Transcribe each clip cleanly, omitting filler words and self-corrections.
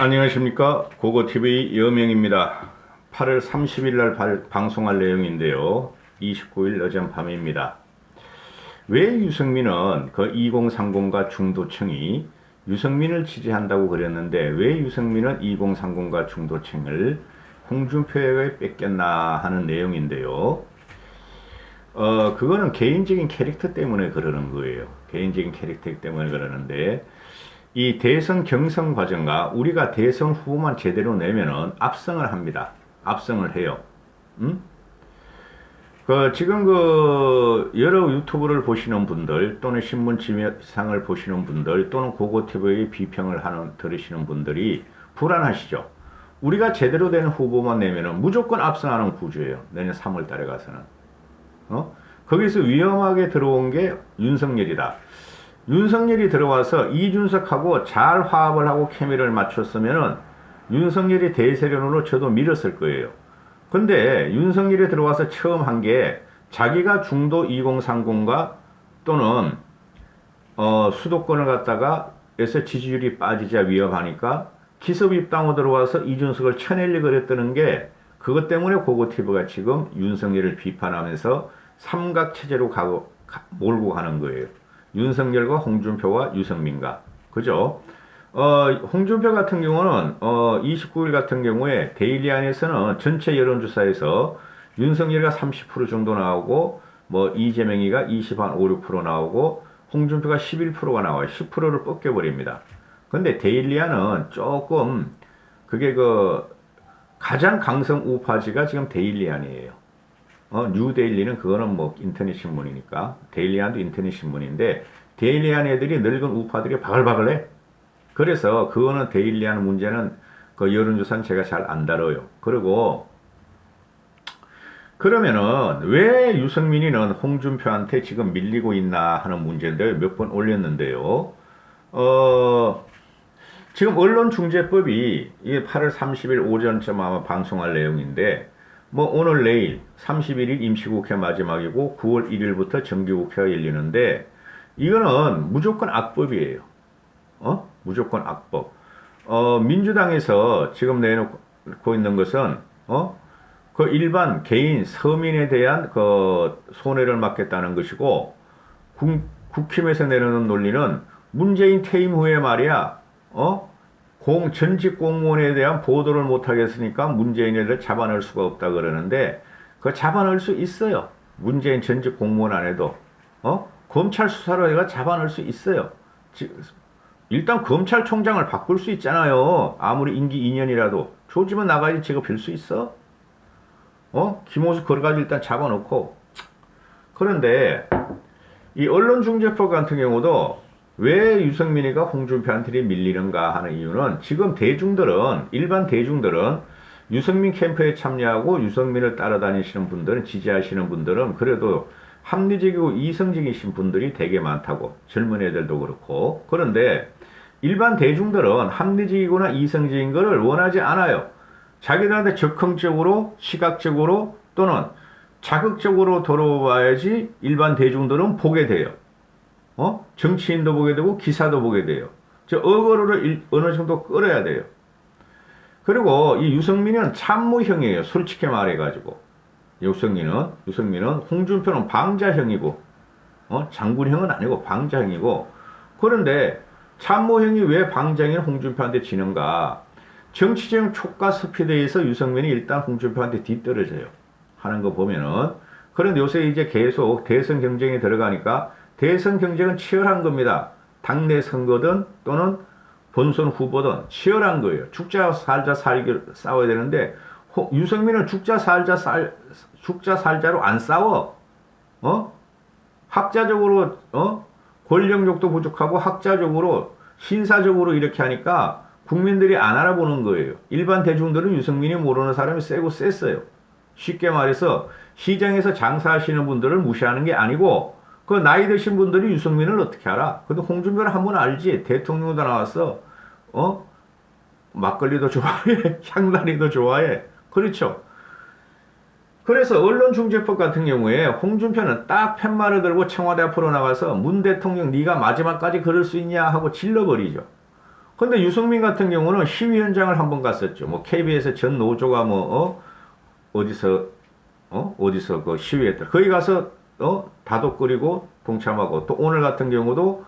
안녕하십니까. 고고TV 여명입니다. 8월 30일 날 방송할 내용인데요. 29일 어젯밤입니다. 왜 유승민은 그 2030과 중도층이 유승민을 지지한다고 그랬는데 왜 유승민은 2030과 중도층을 홍준표에게 뺏겼나 하는 내용인데요. 그거는 개인적인 캐릭터 때문에 그러는 거예요. 개인적인 캐릭터 때문에 그러는데 이 대선 경선 과정과 우리가 대선 후보만 제대로 내면은 압승을 합니다. 압승을 해요. 지금 여러 유튜브를 보시는 분들 또는 신문 지상을 보시는 분들 또는 고고TV의 비평을 들으시는 분들이 불안하시죠? 우리가 제대로 된 후보만 내면은 무조건 압승하는 구조예요. 내년 3월 달에 가서는. 거기서 위험하게 들어온 게 윤석열이다. 윤석열이 들어와서 이준석하고 잘 화합을 하고 케미를 맞췄으면은 윤석열이 대세론으로 저도 밀었을 거예요. 근데 윤석열이 들어와서 처음 한 게 자기가 중도 2030과 또는 수도권을 갖다가 에서 지지율이 빠지자 위험하니까 기습 입당으로 들어와서 이준석을 쳐내려고 그랬다는 게 그것 때문에 고고TV가 지금 윤석열을 비판하면서 삼각체제로 몰고 가는 거예요. 윤석열과 홍준표와 유승민과. 그죠? 홍준표 같은 경우는, 29일 같은 경우에 데일리 안에서는 전체 여론조사에서 윤석열이가 30% 정도 나오고, 이재명이가 5, 6% 나오고, 홍준표가 11%가 나와요. 10%를 뻗겨버립니다. 근데 데일리안은 조금, 그게 가장 강성 우파지가 지금 데일리안이에요. 뉴데일리는 그거는 인터넷 신문이니까 데일리안도 인터넷 신문인데 데일리안 애들이 늙은 우파들이 바글바글해. 그래서 그거는 데일리안 문제는 그 여론조사는 제가 잘 안 다뤄요. 그리고 그러면은 왜 유승민이는 홍준표한테 지금 밀리고 있나 하는 문제인데 몇 번 올렸는데요. 지금 언론중재법이 이게 8월 30일 오전쯤 아마 방송할 내용인데 오늘 내일 31일 임시국회 마지막이고 9월 1일부터 정기국회가 열리는데 이거는 무조건 악법이에요. 무조건 악법. 민주당에서 지금 내놓고 있는 것은 그 일반 개인 서민에 대한 그 손해를 막겠다는 것이고 국힘에서 내놓는 논리는 문재인 퇴임 후에 말이야. 전직 공무원에 대한 보도를 못하겠으니까 문재인을 잡아낼 수가 없다 그러는데 그 잡아낼 수 있어요. 문재인 전직 공무원 안 해도 검찰 수사로 해가 잡아낼 수 있어요. 일단 검찰총장을 바꿀 수 있잖아요. 아무리 임기 2년이라도 조지면 나가야지 제가 빌 수 있어? 김호수 걸어가지고 일단 잡아놓고. 그런데 이 언론중재법 같은 경우도 왜 유승민이가 홍준표한테 밀리는가 하는 이유는 지금 일반 대중들은 유승민 캠프에 참여하고 유승민을 따라다니시는 분들은 지지하시는 분들은 그래도 합리적이고 이성적이신 분들이 되게 많다고. 젊은 애들도 그렇고. 그런데 일반 대중들은 합리적이거나 이성적인 것을 원하지 않아요. 자기들한테 적극적으로 시각적으로 또는 자극적으로 돌아와야지 일반 대중들은 보게 돼요. 정치인도 보게 되고 기사도 보게 돼요. 어거를 어느 정도 끌어야 돼요. 그리고 이 유승민은 참모형이에요. 솔직히 말해가지고. 유승민은 홍준표는 방자형이고, 장군형은 아니고 방자형이고. 그런데 참모형이 왜 방자형인 홍준표한테 지는가? 정치적 촉과 스피드에서 유승민이 일단 홍준표한테 뒤떨어져요. 하는 거 보면은. 그런데 요새 이제 계속 대선 경쟁에 들어가니까 대선 경쟁은 치열한 겁니다. 당내 선거든 또는 본선 후보든 치열한 거예요. 죽자 살자 싸워야 되는데 유승민은 죽자 살자로 안 싸워. 학자적으로 권력력도 부족하고 학자적으로 신사적으로 이렇게 하니까 국민들이 안 알아보는 거예요. 일반 대중들은 유승민이 모르는 사람이 세고 셌어요. 쉽게 말해서 시장에서 장사하시는 분들을 무시하는 게 아니고 그 나이 드신 분들이 유승민을 어떻게 알아? 근데 홍준표를 한번 알지. 대통령도 나왔어. 막걸리도 좋아해. 향단이도 좋아해. 그렇죠. 그래서 언론중재법 같은 경우에 홍준표는 딱 팻말을 들고 청와대 앞으로 나가서 문 대통령 네가 마지막까지 그럴 수 있냐 하고 질러버리죠. 근데 유승민 같은 경우는 시위 현장을 한번 갔었죠. 뭐 KBS 전 노조가 어디서 어디서 그 시위했다. 거기 가서 다독거리고 동참하고, 또 오늘 같은 경우도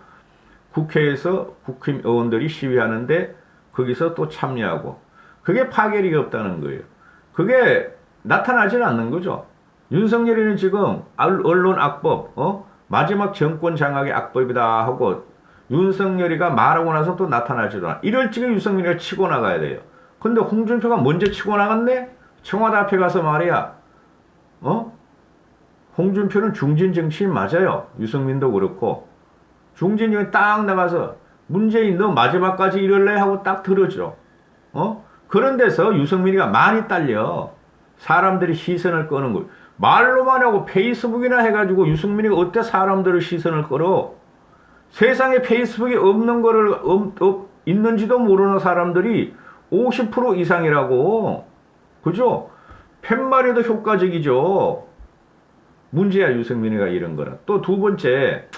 국회에서 국회의원들이 시위하는데 거기서 또 참여하고, 그게 파괴력이 없다는 거예요. 그게 나타나질 않는 거죠. 윤석열이는 지금 언론 악법, 마지막 정권 장악의 악법이다 하고 윤석열이가 말하고 나서 또 나타나지도 않아. 이럴 적에 윤석열이가 치고 나가야 돼요. 근데 홍준표가 먼저 치고 나갔네? 청와대 앞에 가서 말이야. 홍준표는 중진 정치인 맞아요. 유승민도 그렇고. 중진이 딱 나가서 문재인 너 마지막까지 이럴래? 하고 딱 들어줘. 그런 데서 유승민이가 많이 딸려. 사람들이 시선을 끄는 거. 말로만 하고 페이스북이나 해가지고 유승민이가 어때 사람들의 시선을 끌어? 세상에 페이스북이 없는 거를 있는지도 모르는 사람들이 50% 이상이라고. 그죠? 팻말에도 효과적이죠. 문제야 유승민이가 이런 거는. 또 두 번째,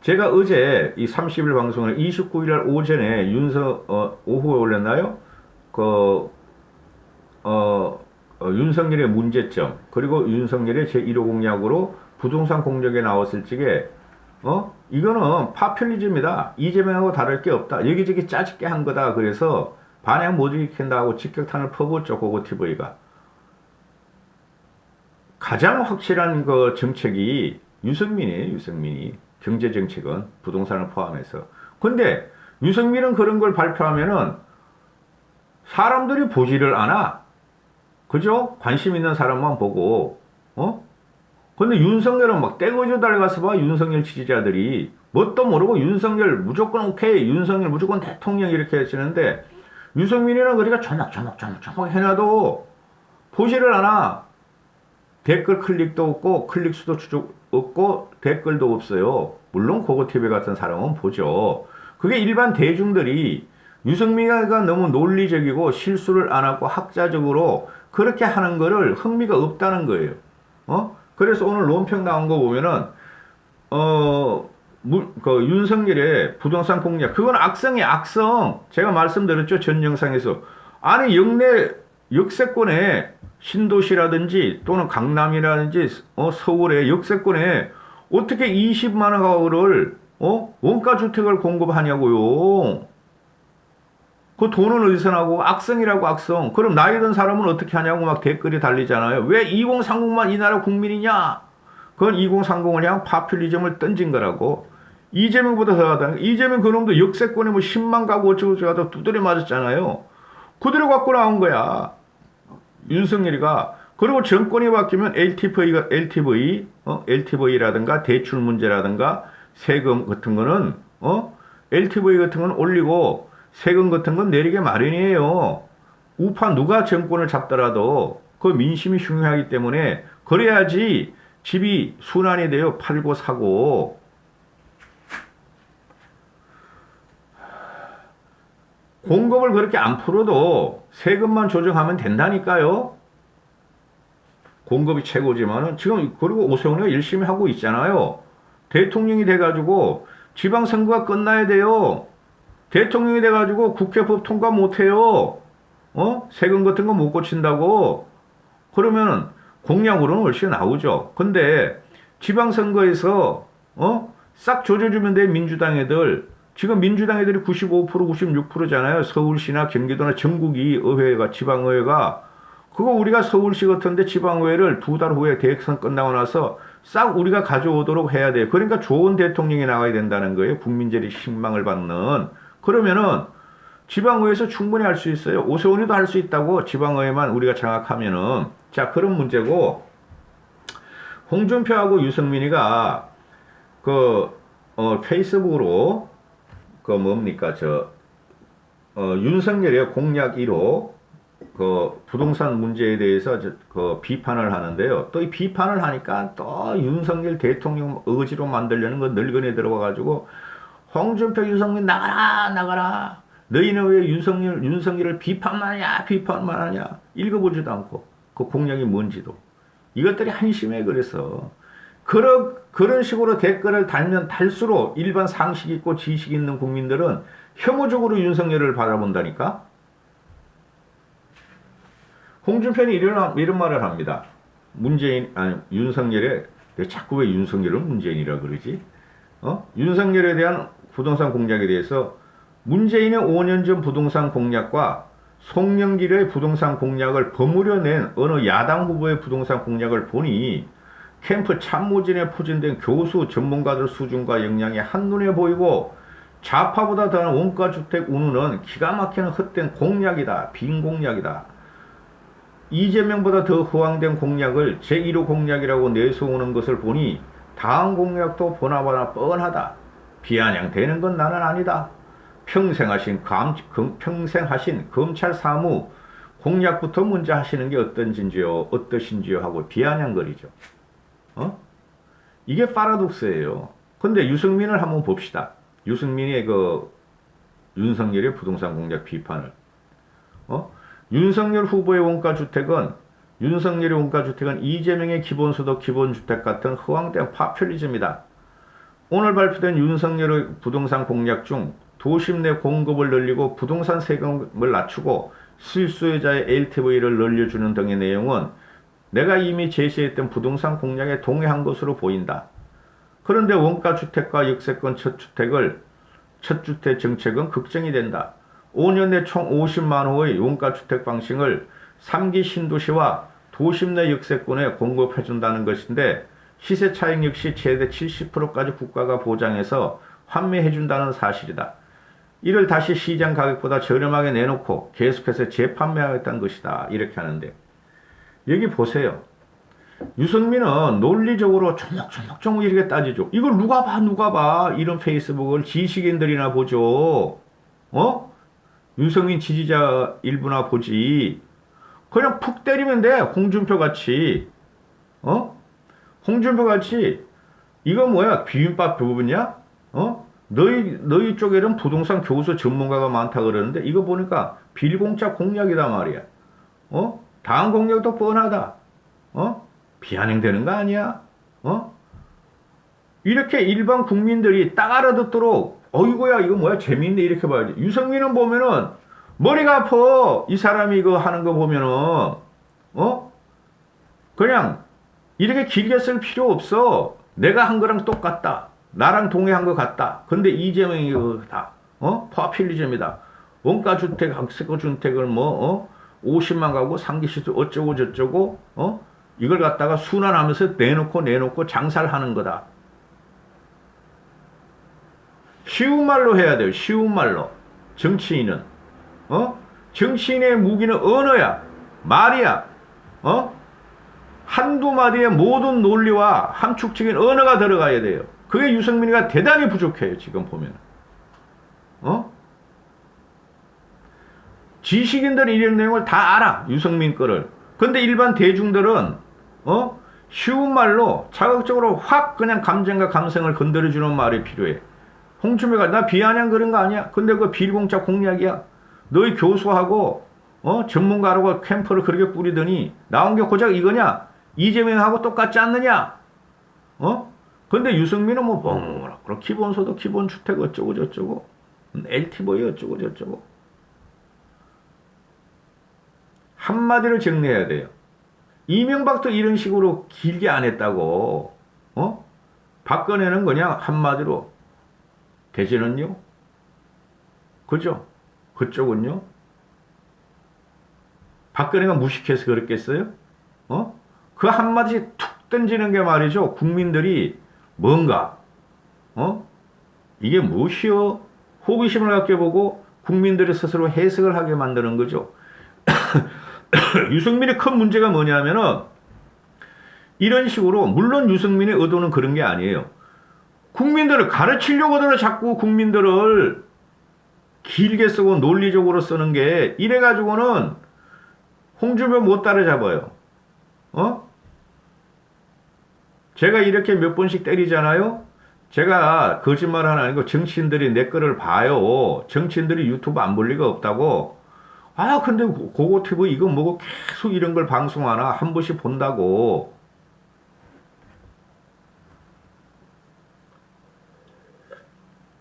제가 어제 이 30일 방송을 29일 날 오전에 오후에 올렸나요? 윤석열의 문제점, 그리고 윤석열의 제1호 공약으로 부동산 공격에 나왔을 적에 이거는 파퓰리즘이다. 이재명하고 다를 게 없다. 여기저기 짜집게 한 거다. 그래서 반향 못 일으킨다 하고 직격탄을 퍼붓죠. 고고TV가. 가장 확실한 그 정책이 유승민이에요. 유승민이. 경제정책은 부동산을 포함해서. 근데 유승민은 그런 걸 발표하면은 사람들이 보지를 않아. 그죠? 관심 있는 사람만 보고. 근데 윤석열은 막 떼거져 달가서 봐. 윤석열 지지자들이 뭣도 모르고 윤석열 무조건 오케이, 윤석열 무조건 대통령 이렇게 하시는데, 유승민이는 그러니까 조막조막 해놔도 보지를 않아. 댓글 클릭도 없고 클릭 수도 없고 댓글도 없어요. 물론 고고TV 같은 사람은 보죠. 그게 일반 대중들이 유승민이가 너무 논리적이고 실수를 안 하고 학자적으로 그렇게 하는 거를 흥미가 없다는 거예요. 그래서 오늘 논평 나온 거 보면은 그 윤석열의 부동산 공약, 그건 악성이 악성. 제가 말씀드렸죠, 전 영상에서. 아니 역세권에 신도시라든지 또는 강남이라든지 서울의 역세권에 어떻게 20만 가구를 원가 주택을 공급하냐고요. 그 돈은 어디서 나고? 악성이라고, 악성. 그럼 나이 든 사람은 어떻게 하냐고 막 댓글이 달리잖아요. 왜 2030만 이 나라 국민이냐? 그건 2030을 향한 파퓰리즘을 던진 거라고. 이재명보다 더 하다. 이재명 그놈도 역세권에 뭐 10만 가구 어쩌고저쩌고 두드려 맞았잖아요. 그대로 갖고 나온 거야. 윤석열이가. 그리고 정권이 바뀌면 LTV라든가 대출 문제라든가 세금 같은 거는 LTV 같은 건 올리고 세금 같은 건 내리게 마련이에요. 우파 누가 정권을 잡더라도 그 민심이 중요하기 때문에 그래야지 집이 순환이 돼요. 팔고 사고. 공급을 그렇게 안 풀어도 세금만 조정하면 된다니까요. 공급이 최고지만은 지금 그리고 오세훈이가 열심히 하고 있잖아요. 대통령이 돼가지고 지방선거가 끝나야 돼요. 대통령이 돼가지고 국회법 통과 못해요. 세금 같은 거 못 고친다고. 그러면 공약으로는 훨씬 나오죠. 근데 지방선거에서 싹 조져주면 돼. 민주당 애들. 지금 민주당 애들이 95% 96%잖아요. 서울시나 경기도나 전국이 의회가, 지방의회가. 그거 우리가 서울시 같은데 지방의회를 2달 후에 대선 끝나고 나서 싹 우리가 가져오도록 해야 돼요. 그러니까 좋은 대통령이 나와야 된다는 거예요. 국민들이 신망을 받는. 그러면은 지방의회에서 충분히 할 수 있어요. 오세훈이도 할 수 있다고. 지방의회만 우리가 장악하면은. 자, 그런 문제고, 홍준표하고 유승민이가 페이스북으로 윤석열의 공약 1호 부동산 문제에 대해서 비판을 하는데요. 또 이 비판을 하니까 또 윤석열 대통령 의지로 만들려는 거 늙은이 들어와가지고 홍준표, 유승민 나가라. 너희는 왜 윤석열을 비판만 하냐. 읽어보지도 않고 그 공약이 뭔지도. 이것들이 한심해. 그래서 그런 식으로 댓글을 달면 달수록 일반 상식 있고 지식 있는 국민들은 혐오적으로 윤석열을 바라본다니까? 홍준표는 이런 말을 합니다. 윤석열의, 자꾸 왜 윤석열을 문재인이라 그러지? 윤석열에 대한 부동산 공약에 대해서 문재인의 5년 전 부동산 공약과 송영길의 부동산 공약을 버무려 낸 어느 야당 후보의 부동산 공약을 보니 캠프 참모진에 포진된 교수 전문가들 수준과 역량이 한눈에 보이고 좌파보다 더한 원가주택 운운은 기가 막히는 헛된 공약이다. 빈 공약이다. 이재명보다 더 허황된 공약을 제1호 공약이라고 내세우는 것을 보니 다음 공약도 보나마나 뻔하다. 비아냥되는 건 나는 아니다. 평생 하신 검찰 사무 공약부터 먼저 하시는 게 어떠신지요 하고 비아냥거리죠. 이게 파라독스예요. 근데 유승민을 한번 봅시다. 유승민의 윤석열의 부동산 공약 비판을. 윤석열의 원가주택은 이재명의 기본소득, 기본주택 같은 허황된 파퓰리즘이다. 오늘 발표된 윤석열의 부동산 공약 중 도심 내 공급을 늘리고 부동산 세금을 낮추고 실수요자의 LTV를 늘려주는 등의 내용은 내가 이미 제시했던 부동산 공약에 동의한 것으로 보인다. 그런데 원가주택과 역세권 첫주택 정책은 걱정이 된다. 5년 내 총 50만 호의 원가주택 방식을 3기 신도시와 도심 내 역세권에 공급해준다는 것인데 시세 차익 역시 최대 70%까지 국가가 보장해서 환매해준다는 사실이다. 이를 다시 시장 가격보다 저렴하게 내놓고 계속해서 재판매하겠다는 것이다. 이렇게 하는데 여기 보세요. 유승민은 논리적으로 조목조목 이렇게 따지죠. 이걸 누가 봐. 이런 페이스북을 지식인들이나 보죠. 유승민 지지자 일부나 보지. 그냥 푹 때리면 돼. 홍준표 같이. 홍준표 같이. 이거 뭐야? 비빔밥 부분이야? 너희 쪽에는 부동산 교수 전문가가 많다 그러는데 이거 보니까 빌공짜 공약이다 말이야. 다음 공약도 뻔하다. 비아냥되는 거 아니야? 이렇게 일반 국민들이 딱 알아듣도록 어이구야 이거 뭐야 재밌네 이렇게 봐야지. 유승민은 보면은 머리가 아파. 이 사람이 이거 하는 거 보면은 그냥 이렇게 길게 쓸 필요 없어. 내가 한 거랑 똑같다. 나랑 동의한 것 같다. 근데 이재명이 다 파퓰리즘이다. 원가주택, 학세권주택을 50만 가구 상기시설 어쩌고 저쩌고 이걸 갖다가 순환하면서 내놓고 장사를 하는 거다. 쉬운 말로 해야 돼요. 쉬운 말로. 정치인은 정치인의 무기는 언어야. 말이야. 한두 마디의 모든 논리와 함축적인 언어가 들어가야 돼요. 그게 유승민이가 대단히 부족해요. 지금 보면. 지식인들은 이런 내용을 다 알아. 유승민 거를. 근데 일반 대중들은 쉬운 말로 자극적으로 확 그냥 감정과 감성을 건드려주는 말이 필요해. 홍준표가 나 비아냥 그런 거 아니야. 근데 그거 비공짜 공약이야. 너희 교수하고 전문가라고 캠프를 그렇게 뿌리더니 나온 게 고작 이거냐? 이재명하고 똑같지 않느냐? 근데 유승민은 뭐라 그럼 기본소득, 기본주택 어쩌고 저쩌고 LTV 어쩌고 저쩌고 한마디로 정리해야 돼요. 이명박도 이런 식으로 길게 안 했다고. 박근혜는 그냥 한마디로 대전은요? 그죠? 그쪽은요? 박근혜가 무식해서 그랬겠어요? 그 한마디 툭 던지는 게 말이죠. 국민들이 뭔가 이게 무엇이요? 호기심을 갖게 보고 국민들이 스스로 해석을 하게 만드는 거죠. 유승민의 큰 문제가 뭐냐면은 이런 식으로 물론 유승민의 의도는 그런 게 아니에요. 국민들을 가르치려고들 자꾸 국민들을 길게 쓰고 논리적으로 쓰는 게 이래가지고는 홍준표 못 따라잡아요. 제가 이렇게 몇 번씩 때리잖아요. 제가 거짓말 하나 아니고 정치인들이 내 거를 봐요. 정치인들이 유튜브 안 볼 리가 없다고. 근데 고고TV 이거 뭐고 계속 이런 걸 방송하나 한 번씩 본다고.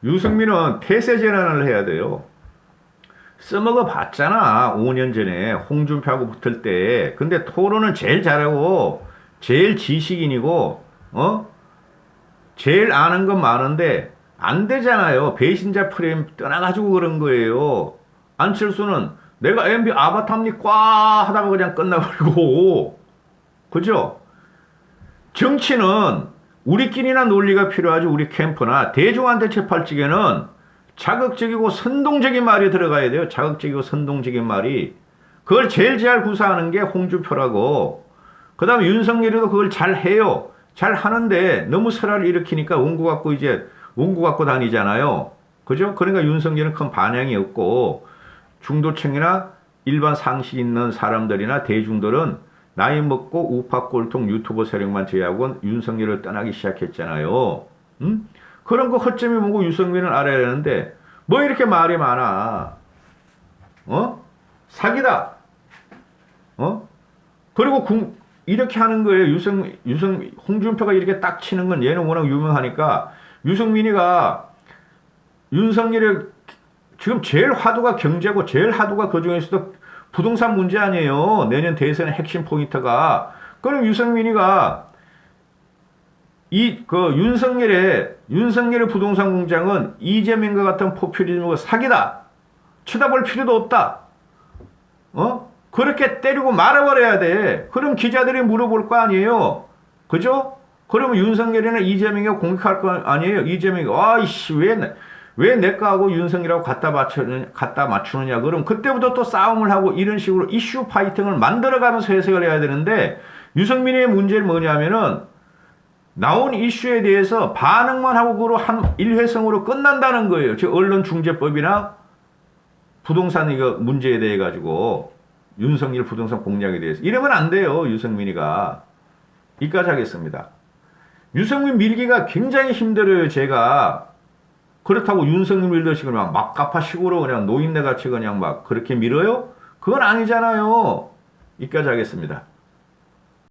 유승민은 폐쇄 재난을 해야 돼요. 써먹어 봤잖아. 5년 전에 홍준표하고 붙을 때. 근데 토론은 제일 잘하고 제일 지식인이고 제일 아는 건 많은데 안 되잖아요. 배신자 프레임 떠나가지고 그런 거예요. 안철수는 내가 MB 아바타입니 꽉 하다가 그냥 끝나버리고 그죠? 정치는 우리끼리나 논리가 필요하지. 우리 캠프나 대중한테 접할 적에는 자극적이고 선동적인 말이 들어가야 돼요. 자극적이고 선동적인 말이. 그걸 제일 잘 구사하는 게 홍준표라고. 그 다음에 윤석열이도 그걸 잘 해요. 잘 하는데 너무 설화를 일으키니까 원고 갖고 다니잖아요. 그죠? 그러니까 윤석열은 큰 반향이 없고 중도층이나 일반 상식 있는 사람들이나 대중들은 나이 먹고 우파 꼴통 유튜버 세력만 제외하고는 윤석열을 떠나기 시작했잖아요. 그런 거 허점이 뭐고 윤석열은 알아야 되는데 뭐 이렇게 말이 많아. 사기다. 그리고 이렇게 하는 거예요. 홍준표가 이렇게 딱 치는 건 얘는 워낙 유명하니까 유승민이가 윤석열의 지금 제일 화두가 경제고 제일 화두가 그 중에서도 부동산 문제 아니에요. 내년 대선의 핵심 포인트가. 그럼 유승민이가 윤석열의 부동산 공장은 이재명과 같은 포퓰리즘과 사기다. 쳐다볼 필요도 없다. 그렇게 때리고 말아버려야 돼. 그럼 기자들이 물어볼 거 아니에요. 그죠? 그러면 윤석열이나 이재명이 공격할 거 아니에요. 이재명이, 아이씨, 왜 내거하고 윤석열하고 갖다 맞추느냐. 그럼 그때부터 또 싸움을 하고 이런 식으로 이슈 파이팅을 만들어가면서 해석을 해야 되는데, 유승민의 문제는 뭐냐면은, 나온 이슈에 대해서 반응만 하고 그로 한 일회성으로 끝난다는 거예요. 즉, 언론중재법이나 부동산 이거 문제에 대해 가지고, 윤석열 부동산 공략에 대해서. 이러면 안 돼요, 유승민이가. 이까지 하겠습니다. 유승민 밀기가 굉장히 힘들어요, 제가. 그렇다고 윤석열 밀듯이 그냥 막가파식으로 그냥 노인네 같이 그냥 막 그렇게 밀어요? 그건 아니잖아요. 이까지 하겠습니다.